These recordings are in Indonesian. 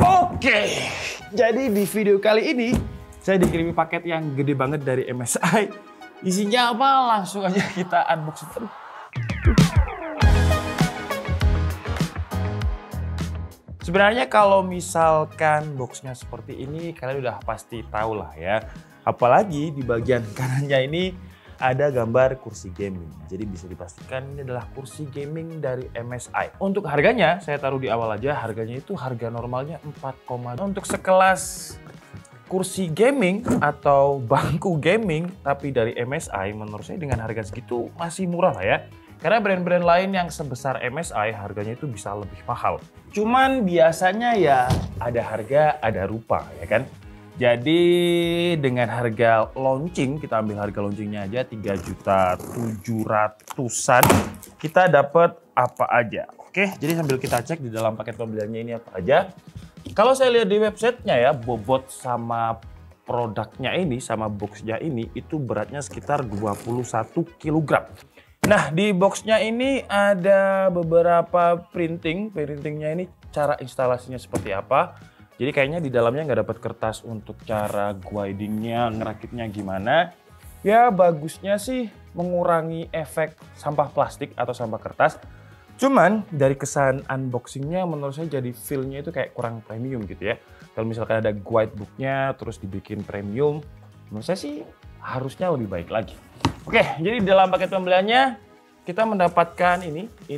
Oke, jadi di video kali ini saya dikirimi paket yang gede banget dari MSI. Isinya apa? Langsung aja kita unboxing. Sebenarnya kalau misalkan boxnya seperti ini, kalian udah pasti tahu lah ya. Apalagi di bagian kanannya ini ada gambar kursi gaming. Jadi bisa dipastikan ini adalah kursi gaming dari MSI. Untuk harganya, saya taruh di awal aja. Harganya itu harga normalnya 4, untuk sekelas kursi gaming atau bangku gaming tapi dari MSI, menurut saya dengan harga segitu masih murah lah ya. Karena brand-brand lain yang sebesar MSI harganya itu bisa lebih mahal. Cuman biasanya ya ada harga, ada rupa ya kan. Jadi dengan harga launching, kita ambil harga launchingnya aja 3.700.000-an, kita dapat apa aja. Oke, jadi sambil kita cek di dalam paket pembeliannya ini apa aja. Kalau saya lihat di websitenya ya, bobot sama produknya ini, sama boxnya ini, itu beratnya sekitar 21 kg. Nah, di boxnya ini ada beberapa printingnya ini cara instalasinya seperti apa. Jadi kayaknya di dalamnya nggak dapat kertas untuk cara guidingnya, ngerakitnya gimana. Ya bagusnya sih mengurangi efek sampah plastik atau sampah kertas. Cuman dari kesan unboxingnya menurut saya jadi feel-nya itu kayak kurang premium gitu ya. Kalau misalkan ada guidebooknya terus dibikin premium, menurut saya sih harusnya lebih baik lagi. Oke, jadi dalam paket pembeliannya kita mendapatkan ini 5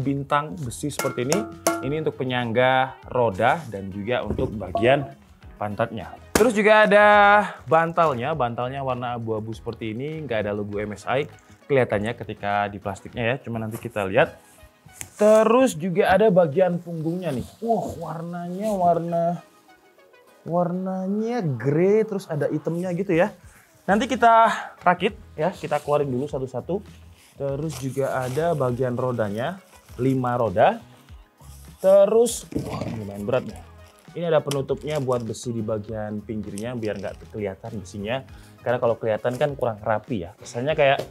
bintang besi seperti ini. Ini untuk penyangga roda dan juga untuk bagian pantatnya. Terus juga ada bantalnya warna abu-abu seperti ini, nggak ada logo MSI kelihatannya ketika di plastiknya ya, cuma nanti kita lihat. Terus juga ada bagian punggungnya nih. Wah, warnanya grey terus ada hitamnya gitu ya. Nanti kita rakit ya, kita keluarin dulu satu-satu. Terus juga ada bagian rodanya, 5 roda. Terus, wah ini lumayan berat nih. Ini ada penutupnya buat besi di bagian pinggirnya biar nggak kelihatan besinya. Karena kalau kelihatan kan kurang rapi ya. Kesannya kayak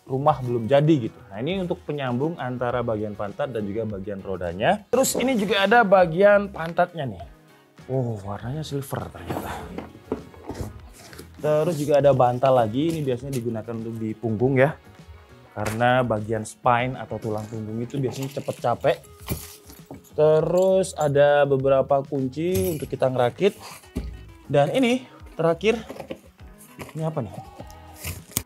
rumah belum jadi gitu. Nah ini untuk penyambung antara bagian pantat dan juga bagian rodanya. Terus ini juga ada bagian pantatnya nih. Oh warnanya silver ternyata. Terus juga ada bantal lagi, ini biasanya digunakan untuk di punggung ya. Karena bagian spine atau tulang punggung itu biasanya cepet capek. Terus ada beberapa kunci untuk kita ngerakit. Dan ini terakhir, ini apa nih?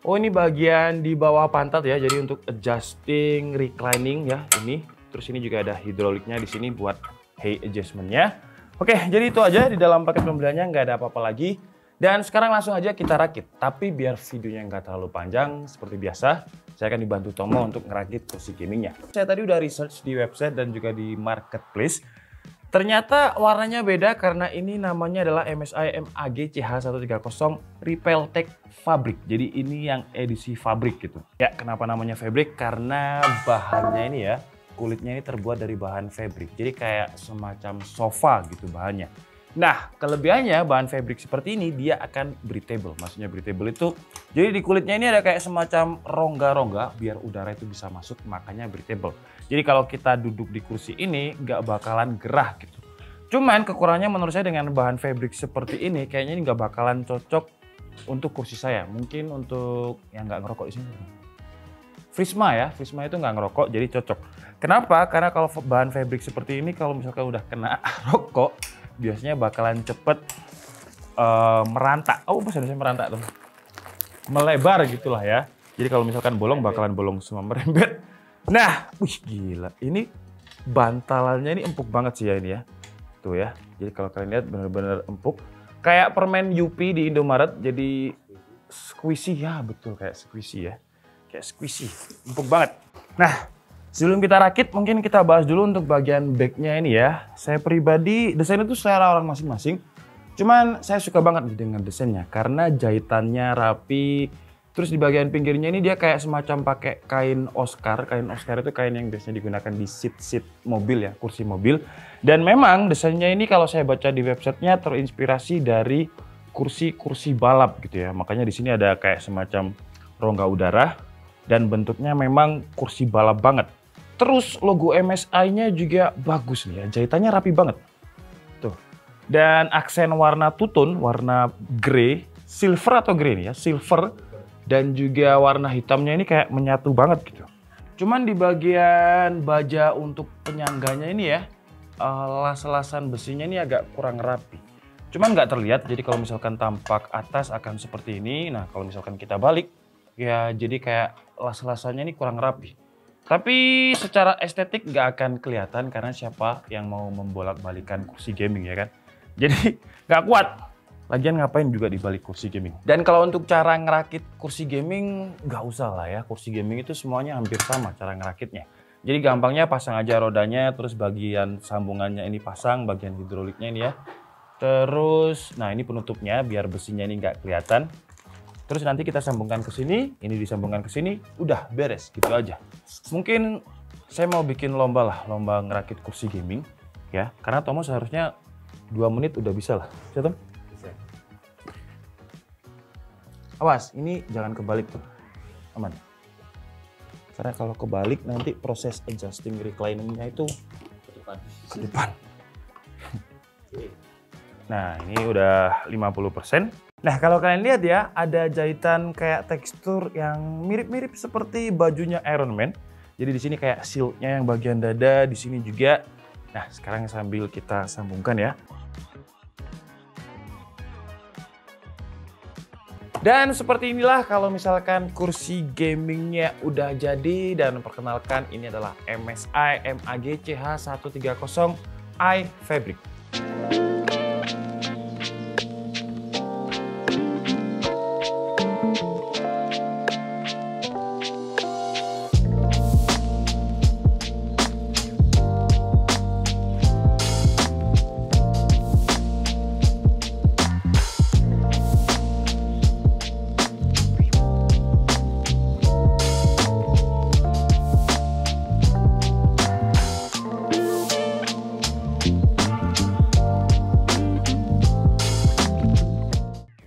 Oh ini bagian di bawah pantat ya, jadi untuk adjusting, reclining ya ini. Terus ini juga ada hidroliknya di sini buat height adjustmentnya. Oke, jadi itu aja di dalam paket pembeliannya, nggak ada apa-apa lagi. Dan sekarang langsung aja kita rakit. Tapi biar videonya nggak terlalu panjang, seperti biasa, saya akan dibantu Tomo untuk ngerakit kursi gamingnya. Saya tadi udah research di website dan juga di marketplace. Ternyata warnanya beda karena ini namanya adalah MSI MAG CH130 Repel Tech Fabric. Jadi ini yang edisi fabrik gitu. Ya, kenapa namanya fabric? Karena bahannya ini ya, kulitnya ini terbuat dari bahan fabric. Jadi kayak semacam sofa gitu bahannya. Nah, kelebihannya bahan fabric seperti ini dia akan breathable. Maksudnya breathable itu, jadi di kulitnya ini ada kayak semacam rongga-rongga biar udara itu bisa masuk, makanya breathable. Jadi kalau kita duduk di kursi ini nggak bakalan gerah gitu. Cuman kekurangannya menurut saya dengan bahan fabric seperti ini, kayaknya ini nggak bakalan cocok untuk kursi saya. Mungkin untuk yang nggak ngerokok di sini. Frisma ya, Frisma itu nggak ngerokok jadi cocok. Kenapa? Karena kalau bahan fabric seperti ini kalau misalkan udah kena rokok, biasanya bakalan cepet merantak. Oh bahasa Indonesia merantak tuh. Melebar gitulah ya. Jadi kalau misalkan bolong bakalan bolong semua merembet. Nah, wih gila. Ini bantalannya ini empuk banget sih ya ini ya. Tuh ya. Jadi kalau kalian lihat bener-bener empuk. Kayak permen Yupi di Indomaret. Jadi squishy ya, betul kayak squishy ya. Kayak squishy. Empuk banget. Nah, sebelum kita rakit, mungkin kita bahas dulu untuk bagian backnya ini ya. Saya pribadi, desain itu selera orang masing-masing. Cuman saya suka banget dengan desainnya karena jahitannya rapi. Terus di bagian pinggirnya ini dia kayak semacam pakai kain Oscar. Kain Oscar itu kain yang biasanya digunakan di seat mobil ya, kursi mobil. Dan memang desainnya ini kalau saya baca di websitenya terinspirasi dari kursi-kursi balap gitu ya. Makanya di sini ada kayak semacam rongga udara. Dan bentuknya memang kursi balap banget. Terus logo MSI-nya juga bagus nih ya, jahitannya rapi banget. Dan aksen warna tutun, warna grey, silver atau grey nih ya, silver. Dan juga warna hitamnya ini kayak menyatu banget gitu. Cuman di bagian baja untuk penyangganya ini ya, las-lasan besinya ini agak kurang rapi. Cuman nggak terlihat, jadi kalau misalkan tampak atas akan seperti ini. Nah kalau misalkan kita balik, ya jadi kayak las-lasannya ini kurang rapi. Tapi secara estetik nggak akan kelihatan karena siapa yang mau membolak-balikan kursi gaming ya kan. Jadi nggak kuat. Lagian ngapain juga di balik kursi gaming. Dan kalau untuk cara ngerakit kursi gaming nggak usah lah ya. Kursi gaming itu semuanya hampir sama cara ngerakitnya. Jadi gampangnya pasang aja rodanya, terus bagian sambungannya ini pasang, bagian hidroliknya ini ya. Terus, nah ini penutupnya biar besinya ini nggak kelihatan. Terus nanti kita sambungkan ke sini, ini disambungkan ke sini, udah beres gitu aja. Mungkin saya mau bikin lomba lah, lomba ngerakit kursi gaming ya. Karena Tomo seharusnya 2 menit udah bisa lah. Bisa Tom? Bisa. Awas, ini jangan kebalik tuh. Aman. Karena kalau kebalik nanti proses adjusting reclining-nya itu ke depan. Nah, ini udah 50%. Nah, kalau kalian lihat ya, ada jahitan kayak tekstur yang mirip-mirip seperti bajunya Iron Man. Jadi di sini kayak shield-nya yang bagian dada, di sini juga. Nah, sekarang sambil kita sambungkan ya. Dan seperti inilah kalau misalkan kursi gamingnya udah jadi. Dan perkenalkan, ini adalah MSI MAG CH130i Fabric.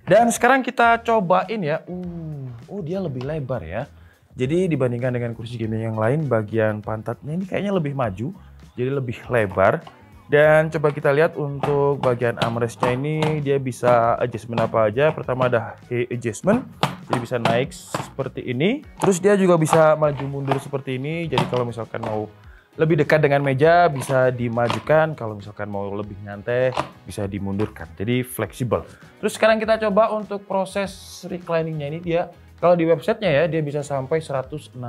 Dan sekarang kita cobain ya. Oh dia lebih lebar ya. Jadi dibandingkan dengan kursi gaming yang lain, bagian pantatnya ini kayaknya lebih maju. Jadi lebih lebar. Dan coba kita lihat untuk bagian armrestnya ini, dia bisa adjustment apa aja. Pertama ada hay adjustment. Jadi bisa naik seperti ini. Terus dia juga bisa maju mundur seperti ini. Jadi kalau misalkan mau lebih dekat dengan meja bisa dimajukan, kalau misalkan mau lebih nyantai bisa dimundurkan. Jadi fleksibel. Terus sekarang kita coba untuk proses recliningnya ini dia, kalau di websitenya ya dia bisa sampai 165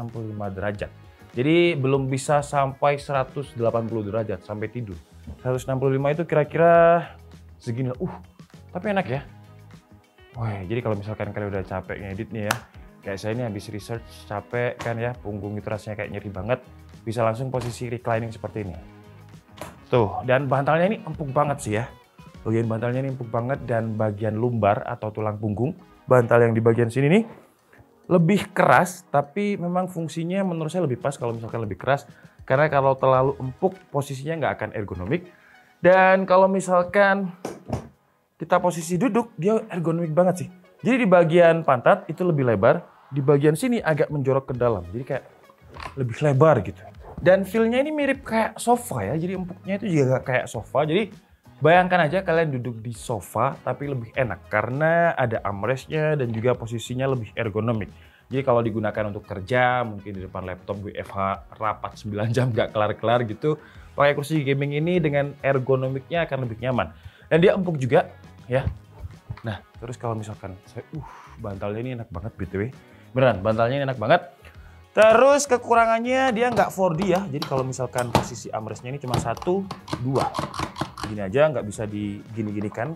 derajat. Jadi belum bisa sampai 180 derajat sampai tidur. 165 itu kira-kira segini. Tapi enak ya. Wah, jadi kalau misalkan kalian udah capek ngedit nih ya, kayak saya ini habis research capek kan ya, punggung itu rasanya kayak nyeri banget. Bisa langsung posisi reclining seperti ini. Tuh, dan bantalnya ini empuk banget sih ya. Bagian bantalnya ini empuk banget dan bagian lumbar atau tulang punggung, bantal yang di bagian sini nih lebih keras, tapi memang fungsinya menurut saya lebih pas kalau misalkan lebih keras. Karena kalau terlalu empuk posisinya nggak akan ergonomik. Dan kalau misalkan kita posisi duduk, dia ergonomik banget sih. Jadi di bagian pantat itu lebih lebar, di bagian sini agak menjorok ke dalam. Jadi kayak lebih lebar gitu. Dan feel-nya ini mirip kayak sofa ya. Jadi empuknya itu juga kayak sofa. Jadi bayangkan aja kalian duduk di sofa tapi lebih enak karena ada armrestnya dan juga posisinya lebih ergonomik. Jadi kalau digunakan untuk kerja, mungkin di depan laptop WFH rapat 9 jam gak kelar-kelar gitu, pakai kursi gaming ini dengan ergonomiknya akan lebih nyaman. Dan dia empuk juga ya. Nah, terus kalau misalkan saya bantalnya ini enak banget BTW. Beneran, bantalnya ini enak banget. Terus kekurangannya dia nggak 4D ya. Jadi kalau misalkan posisi armrestnya ini cuma 1, 2. Gini aja nggak bisa digini-ginikan.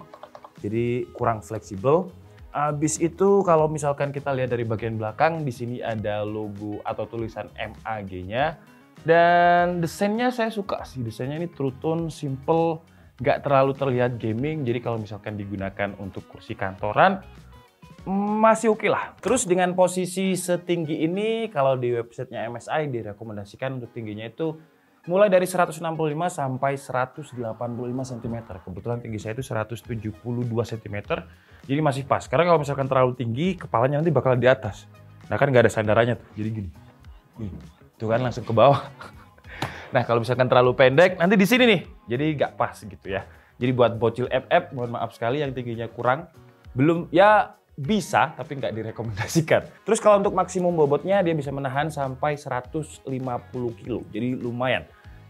Jadi kurang fleksibel. Habis itu kalau misalkan kita lihat dari bagian belakang, di sini ada logo atau tulisan MAG-nya. Dan desainnya saya suka sih. Desainnya ini true tone, simple, nggak terlalu terlihat gaming. Jadi kalau misalkan digunakan untuk kursi kantoran, masih oke lah. Terus dengan posisi setinggi ini, kalau di websitenya MSI direkomendasikan untuk tingginya itu mulai dari 165 sampai 185 cm. Kebetulan tinggi saya itu 172 cm. Jadi masih pas. Karena kalau misalkan terlalu tinggi, kepalanya nanti bakal di atas. Nah kan nggak ada sandarannya tuh. Jadi gini. Tuh kan langsung ke bawah. Nah kalau misalkan terlalu pendek, nanti di sini nih, jadi nggak pas gitu ya. Jadi buat bocil FF, mohon maaf sekali yang tingginya kurang, belum ya bisa, tapi nggak direkomendasikan. Terus kalau untuk maksimum bobotnya, dia bisa menahan sampai 150 kilo, jadi lumayan.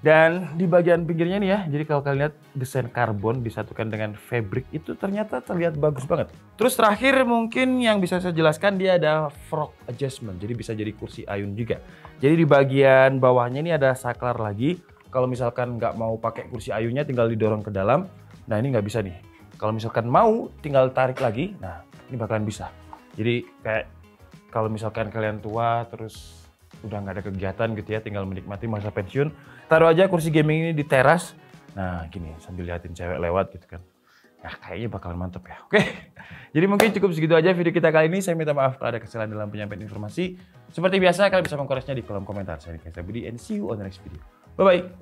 Dan di bagian pinggirnya nih ya, jadi kalau kalian lihat desain karbon disatukan dengan fabric itu ternyata terlihat bagus banget. Terus terakhir mungkin yang bisa saya jelaskan, dia ada frog adjustment, jadi bisa jadi kursi ayun juga. Jadi di bagian bawahnya ini ada saklar lagi. Kalau misalkan nggak mau pakai kursi ayunnya, tinggal didorong ke dalam. Nah ini nggak bisa nih. Kalau misalkan mau, tinggal tarik lagi. Nah ini bakalan bisa. Jadi kayak kalau misalkan kalian tua terus udah nggak ada kegiatan gitu ya, tinggal menikmati masa pensiun, taruh aja kursi gaming ini di teras. Nah gini, sambil liatin cewek lewat gitu kan. Nah kayaknya bakalan mantep ya. Oke, jadi mungkin cukup segitu aja video kita kali ini. Saya minta maaf kalau ada kesalahan dalam penyampaian informasi. Seperti biasa, kalian bisa mengkoreksinya di kolom komentar. Saya Budi and see you on the next video. Bye-bye.